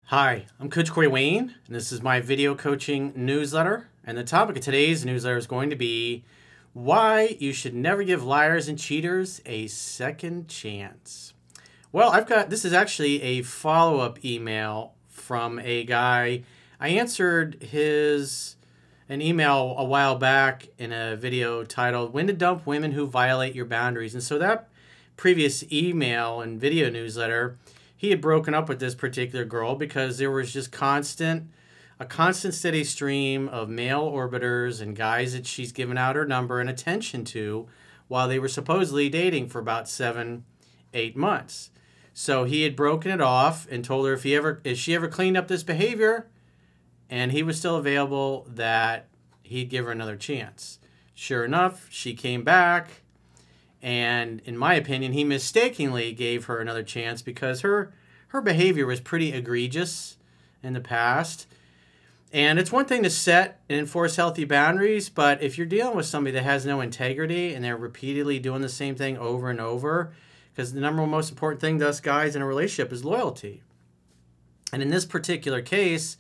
Hi, I'm Coach Corey Wayne, and this is my video coaching newsletter. And the topic of today's newsletter is going to be why you should never give liars and cheaters a second chance. Well, this is actually a follow-up email from a guy. I answered an email a while back in a video titled When to Dump Women Who Violate Your Boundaries. And so that previous email and video newsletter, he had broken up with this particular girl because there was just a constant steady stream of male orbiters and guys that she's given out her number and attention to while they were supposedly dating for about 7-8 months. So he had broken it off and told her if she ever cleaned up this behavior and he was still available, that he'd give her another chance. Sure enough, she came back. And in my opinion, he mistakenly gave her another chance because her behavior was pretty egregious in the past. And it's one thing to set and enforce healthy boundaries, but if you're dealing with somebody that has no integrity and they're repeatedly doing the same thing over and over, because the number one most important thing to us guys in a relationship is loyalty. And in this particular case,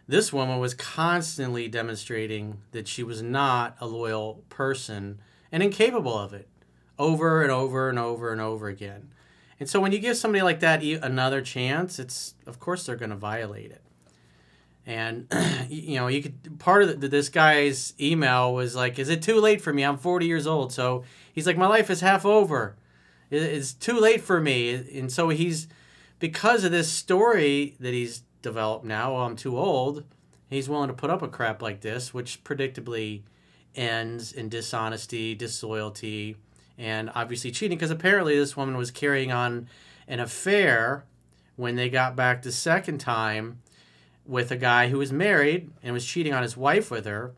this woman was constantly demonstrating that she was not a loyal person and incapable of it. Over and over and over and over again. And so when you give somebody like that another chance, of course they're going to violate it. And part of this guy's email was like, is it too late for me? I'm 40 years old. So he's like, my life is half over. It's too late for me. And so because of this story that he's developed now, well, I'm too old, he's willing to put up a crap like this, which predictably ends in dishonesty, disloyalty, and obviously cheating, because apparently this woman was carrying on an affair when they got back the second time with a guy who was married and was cheating on his wife with her.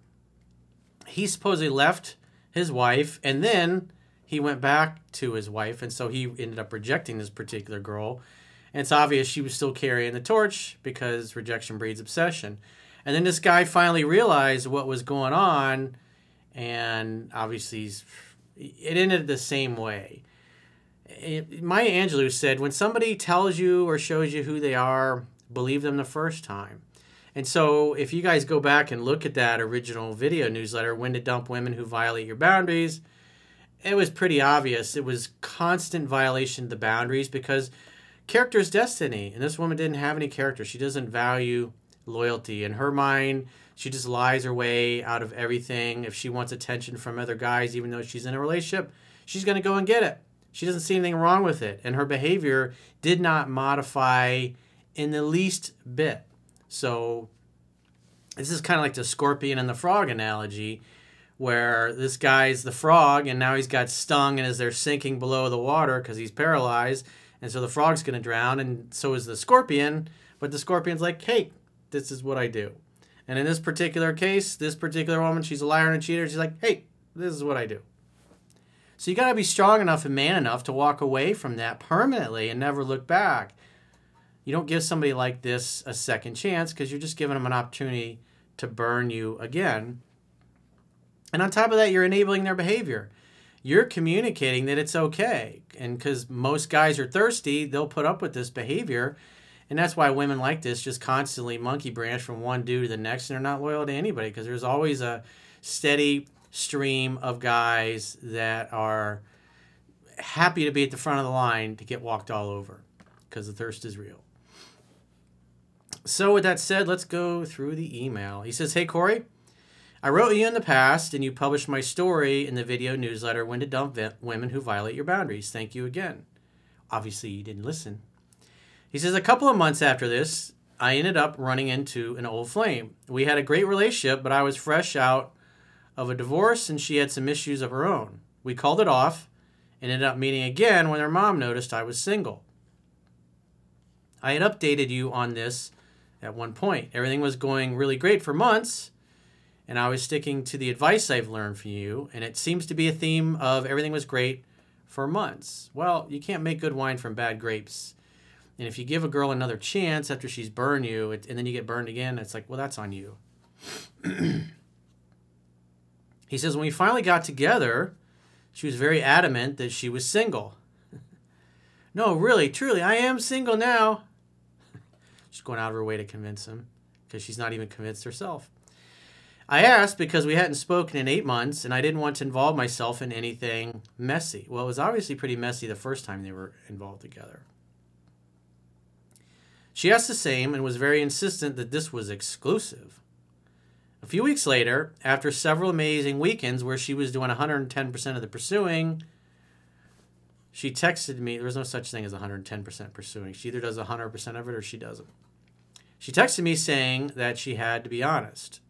He supposedly left his wife, and then he went back to his wife, and so he ended up rejecting this particular girl. And it's obvious she was still carrying the torch because rejection breeds obsession. And then this guy finally realized what was going on, and obviously it ended the same way. Maya Angelou said, when somebody tells you or shows you who they are, believe them the first time. And so if you guys go back and look at that original video newsletter, When to Dump Women Who Violate Your Boundaries, it was pretty obvious. It was constant violation of the boundaries because character is destiny. And this woman didn't have any character. She doesn't value loyalty. In her mind, she just lies her way out of everything. If she wants attention from other guys, even though she's in a relationship, she's going to go and get it. She doesn't see anything wrong with it. And her behavior did not modify in the least bit. So this is kind of like the scorpion and the frog analogy, where this guy's the frog and now he's got stung, and as they're sinking below the water because he's paralyzed, and so the frog's going to drown, and so is the scorpion. But the scorpion's like, hey, this is what I do. And in this particular case, this particular woman, she's a liar and a cheater. She's like, hey, this is what I do. So you got to be strong enough and man enough to walk away from that permanently and never look back. You don't give somebody like this a second chance because you're just giving them an opportunity to burn you again. And on top of that, you're enabling their behavior. You're communicating that it's okay. And because most guys are thirsty, they'll put up with this behavior. And that's why women like this just constantly monkey branch from one dude to the next, and they're not loyal to anybody because there's always a steady stream of guys that are happy to be at the front of the line to get walked all over because the thirst is real. So with that said, let's go through the email. He says, hey, Corey, I wrote you in the past and you published my story in the video newsletter, When to Dump Women Who Violate Your Boundaries. Thank you again. Obviously, you didn't listen. He says, a couple of months after this, I ended up running into an old flame. We had a great relationship, but I was fresh out of a divorce and she had some issues of her own. We called it off and ended up meeting again when her mom noticed I was single. I had updated you on this at one point. Everything was going really great for months, and I was sticking to the advice I've learned from you, and it seems to be a theme of everything was great for months. Well, you can't make good wine from bad grapes. And if you give a girl another chance after she's burned you, and then you get burned again, it's like, well, that's on you. He says, when we finally got together, she was very adamant that she was single. No, really, truly, I am single now. She's going out of her way to convince him because she's not even convinced herself. I asked because we hadn't spoken in 8 months and I didn't want to involve myself in anything messy. Well, it was obviously pretty messy the first time they were involved together. She asked the same and was very insistent that this was exclusive. A few weeks later, after several amazing weekends where she was doing 110% of the pursuing, she texted me. There was no such thing as 110% pursuing. She either does 100% of it or she doesn't. She texted me saying that she had to be honest.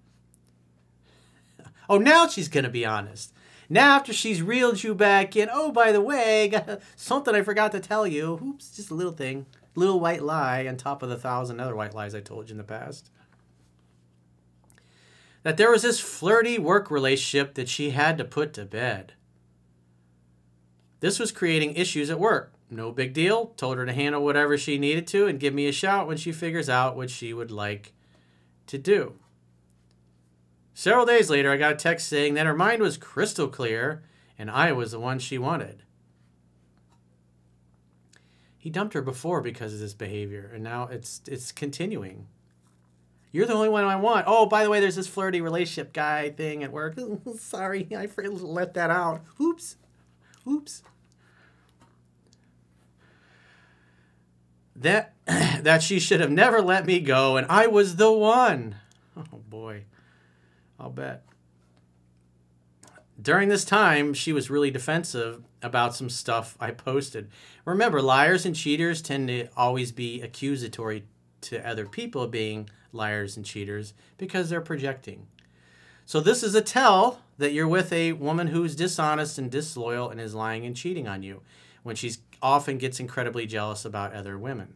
Oh, now she's going to be honest. Now after she's reeled you back in, oh, by the way, got something I forgot to tell you. Oops, just a little thing. Little white lie on top of the 1,000 other white lies I told you in the past. That there was this flirty work relationship that she had to put to bed. This was creating issues at work. No big deal. Told her to handle whatever she needed to and give me a shout when she figures out what she would like to do. Several days later, I got a text saying that her mind was crystal clear and I was the one she wanted. He dumped her before because of this behavior, and now it's continuing. You're the only one I want. Oh, by the way, there's this flirty relationship guy thing at work. Sorry, I let that out. Oops. Oops. That she should have never let me go, and I was the one. Oh, boy. I'll bet. During this time, she was really defensive about some stuff I posted. Remember, liars and cheaters tend to always be accusatory to other people being liars and cheaters because they're projecting. So this is a tell that you're with a woman who's dishonest and disloyal and is lying and cheating on you when she often gets incredibly jealous about other women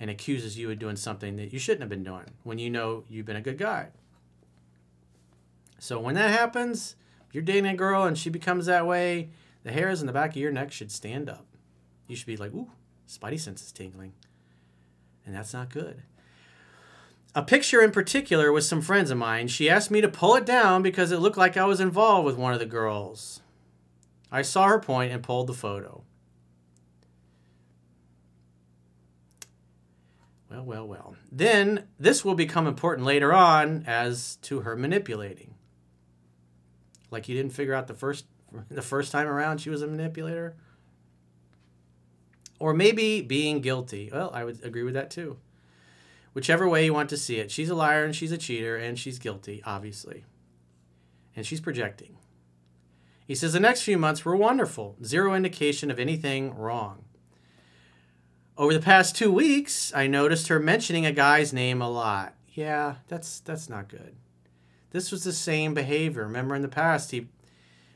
and accuses you of doing something that you shouldn't have been doing when you know you've been a good guy. So when that happens, if you're dating a girl and she becomes that way, the hairs in the back of your neck should stand up. You should be like, ooh, spidey sense is tingling. And that's not good. A picture in particular with some friends of mine, she asked me to pull it down because it looked like I was involved with one of the girls. I saw her point and pulled the photo. Well. Then this will become important later on as to her manipulating. Like you didn't figure out the first time around she was a manipulator? Or maybe being guilty. Well, I would agree with that too. Whichever way you want to see it. She's a liar and she's a cheater and she's guilty, obviously. And she's projecting. He says the next few months were wonderful. Zero indication of anything wrong. Over the past 2 weeks, I noticed her mentioning a guy's name a lot. Yeah, that's not good. This was the same behavior. Remember in the past,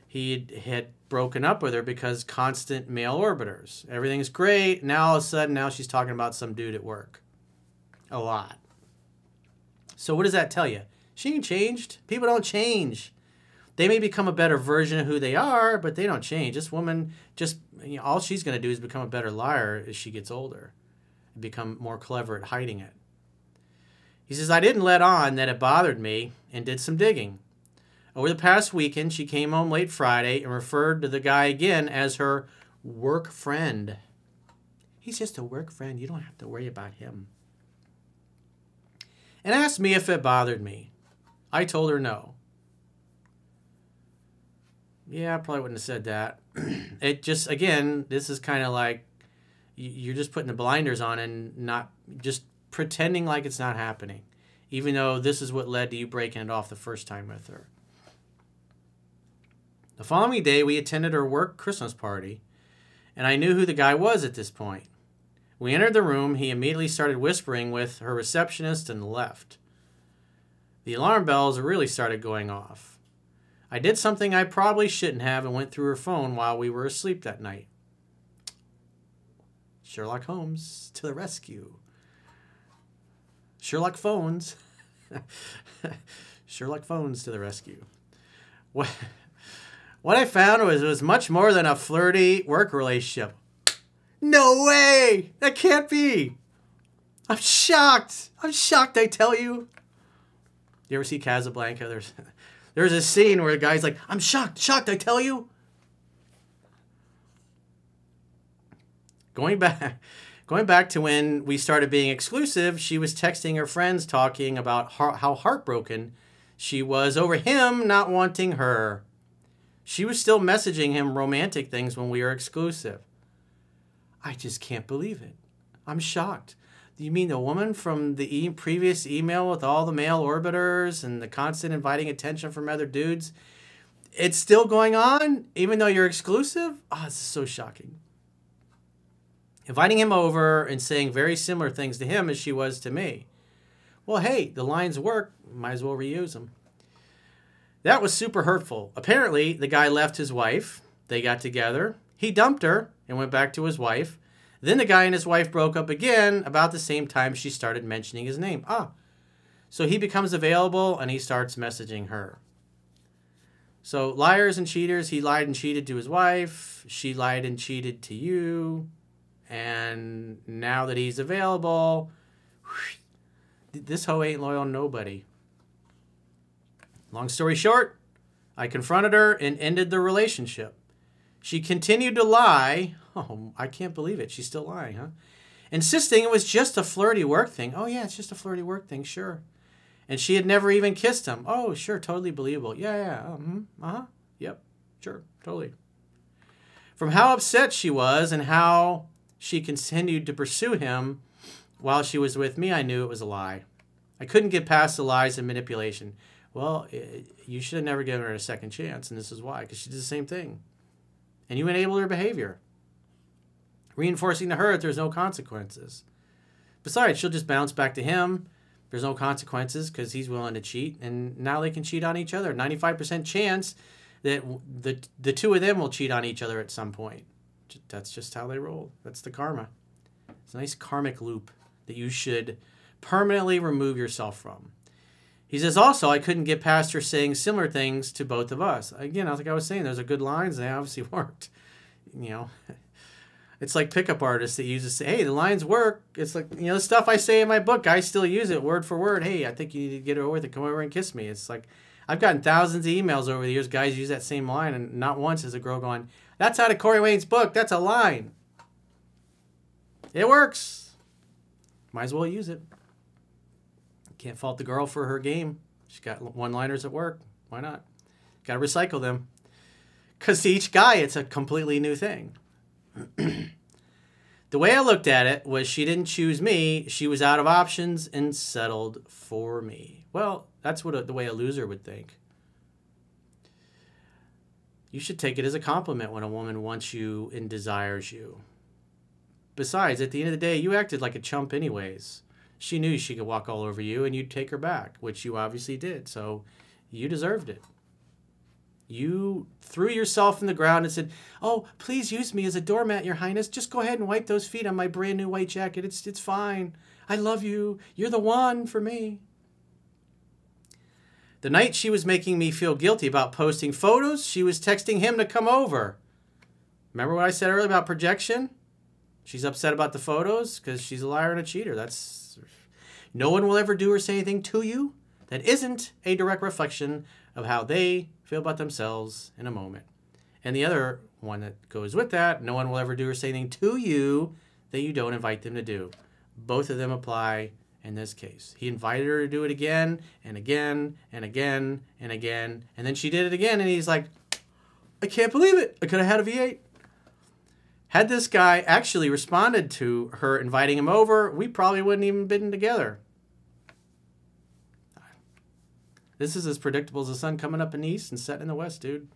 he had broken up with her because constant male orbiters. Everything's great. Now all of a sudden, now she's talking about some dude at work. A lot. So what does that tell you? She ain't changed. People don't change. They may become a better version of who they are, but they don't change. This woman, all she's going to do is become a better liar as she gets older and become more clever at hiding it. He says, I didn't let on that it bothered me and did some digging. Over the past weekend, she came home late Friday and referred to the guy again as her work friend. He's just a work friend. You don't have to worry about him. And asked me if it bothered me. I told her no. Yeah, I probably wouldn't have said that. It just, again, this is kind of like you're just putting the blinders on and not just pretending like it's not happening, even though this is what led to you breaking it off the first time with her. The following day, we attended her work Christmas party, and I knew who the guy was at this point. We entered the room. He immediately started whispering with her receptionist and left. The alarm bells really started going off. I did something I probably shouldn't have and went through her phone while we were asleep that night. Sherlock Holmes to the rescue. Sherlock Phones. Sherlock Phones to the rescue. What I found was it was much more than a flirty work relationship. No way! That can't be! I'm shocked! I'm shocked, I tell you. You ever see Casablanca? There's a scene where the guy's like, I'm shocked, I tell you. Going back Going back to when we started being exclusive, she was texting her friends talking about how heartbroken she was over him not wanting her. She was still messaging him romantic things when we were exclusive. I just can't believe it. I'm shocked. You mean the woman from the previous email with all the male orbiters and the constant inviting attention from other dudes? It's still going on, even though you're exclusive? Oh, this is so shocking. Inviting him over and saying very similar things to him as she was to me. Well, hey, the lines work. Might as well reuse them. That was super hurtful. Apparently, the guy left his wife. They got together. He dumped her and went back to his wife. Then the guy and his wife broke up again about the same time she started mentioning his name. So he becomes available and he starts messaging her. So liars and cheaters, he lied and cheated to his wife. She lied and cheated to you. And now that he's available, this hoe ain't loyal to nobody. Long story short, I confronted her and ended the relationship. She continued to lie. Oh, I can't believe it. She's still lying, huh? Insisting it was just a flirty work thing. Oh, yeah, it's just a flirty work thing, sure. And she had never even kissed him. Oh, sure, totally believable. Yeah. Yep, sure, totally. From how upset she was and how she continued to pursue him while she was with me, I knew it was a lie. I couldn't get past the lies and manipulation. Well, you should have never given her a second chance, and this is why, because she did the same thing. And you enabled her behavior, reinforcing to her that there's no consequences. Besides, she'll just bounce back to him. There's no consequences because he's willing to cheat, and now they can cheat on each other. 95% chance that the two of them will cheat on each other at some point. That's just how they roll. That's the karma. It's a nice karmic loop that you should permanently remove yourself from. He says, also, I couldn't get past her saying similar things to both of us. Again, like I was saying, those are good lines. They obviously worked. You know, it's like pickup artists that use to say, hey, the lines work. It's like, you know, the stuff I say in my book, I still use it word for word. Hey, I think you need to get over with it. Come over and kiss me. It's like, I've gotten thousands of emails over the years. Guys use that same line, and not once has a girl going, that's out of Corey Wayne's book. That's a line. It works. Might as well use it. Can't fault the girl for her game. She's got one-liners at work. Why not? Got to recycle them. Because to each guy, it's a completely new thing. The way I looked at it was she didn't choose me. She was out of options and settled for me. Well, that's what the way a loser would think. You should take it as a compliment when a woman wants you and desires you. Besides, at the end of the day, you acted like a chump anyways. She knew she could walk all over you and you'd take her back, which you obviously did. So you deserved it. You threw yourself in the ground and said, oh, please use me as a doormat, Your Highness. Just go ahead and wipe those feet on my brand new white jacket. It's fine. I love you. You're the one for me. The night she was making me feel guilty about posting photos, she was texting him to come over. Remember what I said earlier about projection? She's upset about the photos because she's a liar and a cheater. No one will ever do or say anything to you that isn't a direct reflection of how they feel about themselves in a moment. And the other one that goes with that, no one will ever do or say anything to you that you don't invite them to do. Both of them apply in this case. He invited her to do it again and again and again and again. And then she did it again and he's like, I can't believe it. I could have had a V8. Had this guy actually responded to her inviting him over, we probably wouldn't even been together. This is as predictable as the sun coming up in the east and setting in the west, dude.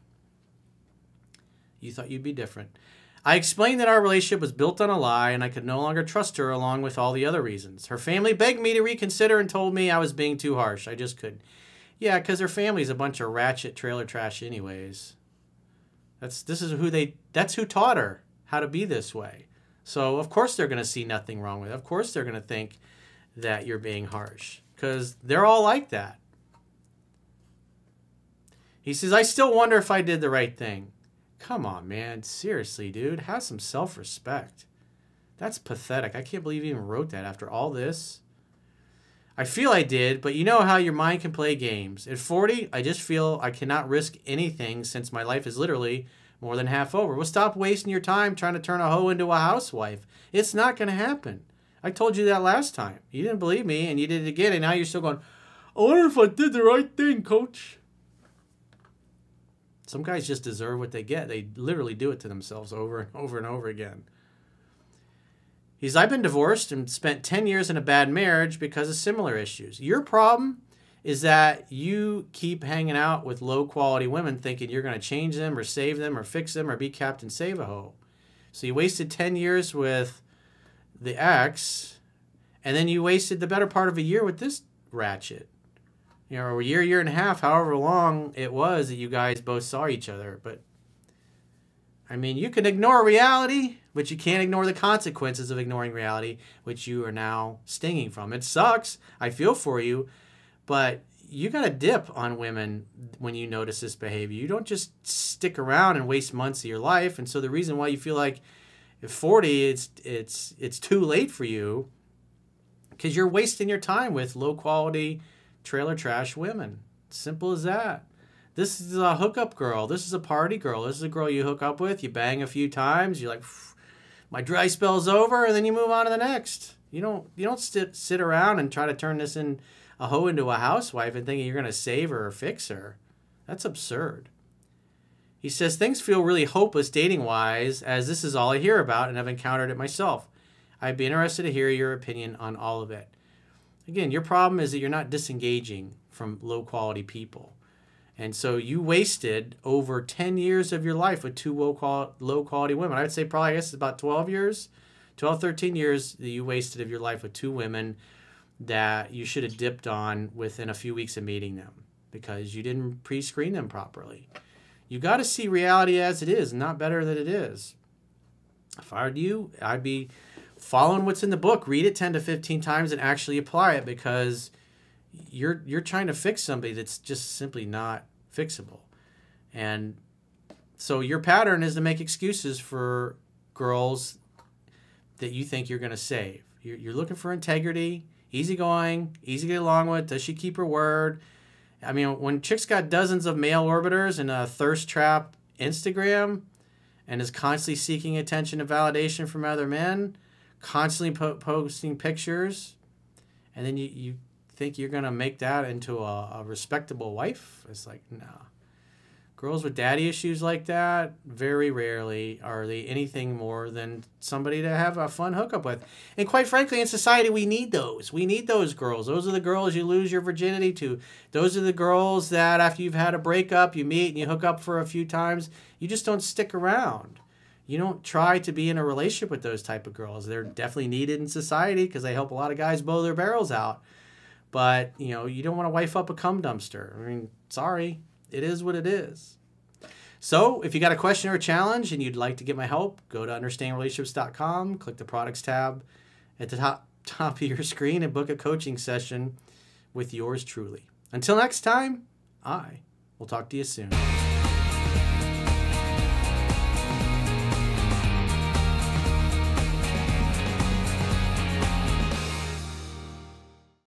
You thought you'd be different. I explained that our relationship was built on a lie and I could no longer trust her along with all the other reasons. Her family begged me to reconsider and told me I was being too harsh. I just couldn't. Yeah, because her family's a bunch of ratchet trailer trash anyways. That's who taught her how to be this way. So, of course, they're going to see nothing wrong with it. Of course, they're going to think that you're being harsh because they're all like that. He says, I still wonder if I did the right thing. Come on, man. Seriously, dude. Have some self-respect. That's pathetic. I can't believe you even wrote that after all this. I feel I did, but you know how your mind can play games. At 40, I just feel I cannot risk anything since my life is literally more than half over. Well, stop wasting your time trying to turn a hoe into a housewife. It's not going to happen. I told you that last time. You didn't believe me, and you did it again, and now you're still going, I wonder if I did the right thing, coach. Some guys just deserve what they get. They literally do it to themselves over and over and over again. I've been divorced and spent 10 years in a bad marriage because of similar issues. Your problem is that you keep hanging out with low-quality women thinking you're going to change them or save them or fix them or be Captain Save-A-Ho. So you wasted 10 years with the ex, and then you wasted the better part of a year with this ratchet. You know, or a year and a half, however long it was that you guys both saw each other. But, I mean, you can ignore reality, but you can't ignore the consequences of ignoring reality, which you are now stinging from. It sucks. I feel for you. But you got to dip on women when you notice this behavior. You don't just stick around and waste months of your life. And so the reason why you feel like at 40 it's too late for you, because you're wasting your time with low-quality trailer trash women. Simple as that. This is a hookup girl. This is a party girl. This is a girl you hook up with. You bang a few times. You're like, my dry spell's over, and then you move on to the next. You don't sit around and try to turn this in a hoe into a housewife and thinking you're going to save her or fix her. That's absurd. He says, things feel really hopeless dating-wise, as this is all I hear about and I've encountered it myself. I'd be interested to hear your opinion on all of it. Again, your problem is that you're not disengaging from low-quality people. And so you wasted over 10 years of your life with two low-quality women. I would say probably, I guess, it's about 12 years, 12, 13 years that you wasted of your life with two women that you should have dipped on within a few weeks of meeting them because you didn't pre-screen them properly. You got to see reality as it is, not better than it is. If I were you, I'd be following what's in the book. Read it 10 to 15 times and actually apply it, because you're trying to fix somebody that's just simply not fixable. And so your pattern is to make excuses for girls that you think you're going to save. You're looking for integrity. Easygoing, easy to get along with. Does she keep her word? I mean, when chicks got dozens of male orbiters and a thirst trap Instagram and is constantly seeking attention and validation from other men, constantly posting pictures, and then you think you're going to make that into a respectable wife? It's like, no. Girls with daddy issues like that, very rarely are they anything more than somebody to have a fun hookup with. And quite frankly, in society, we need those. We need those girls. Those are the girls you lose your virginity to. Those are the girls that after you've had a breakup, you meet and you hook up for a few times. You just don't stick around. You don't try to be in a relationship with those type of girls. They're definitely needed in society because they help a lot of guys blow their barrels out. But, you know, you don't want to wife up a cum dumpster. I mean, sorry. It is what it is. So if you got a question or a challenge and you'd like to get my help, go to understandingrelationships.com, click the products tab at the top of your screen and book a coaching session with yours truly. Until next time, I will talk to you soon.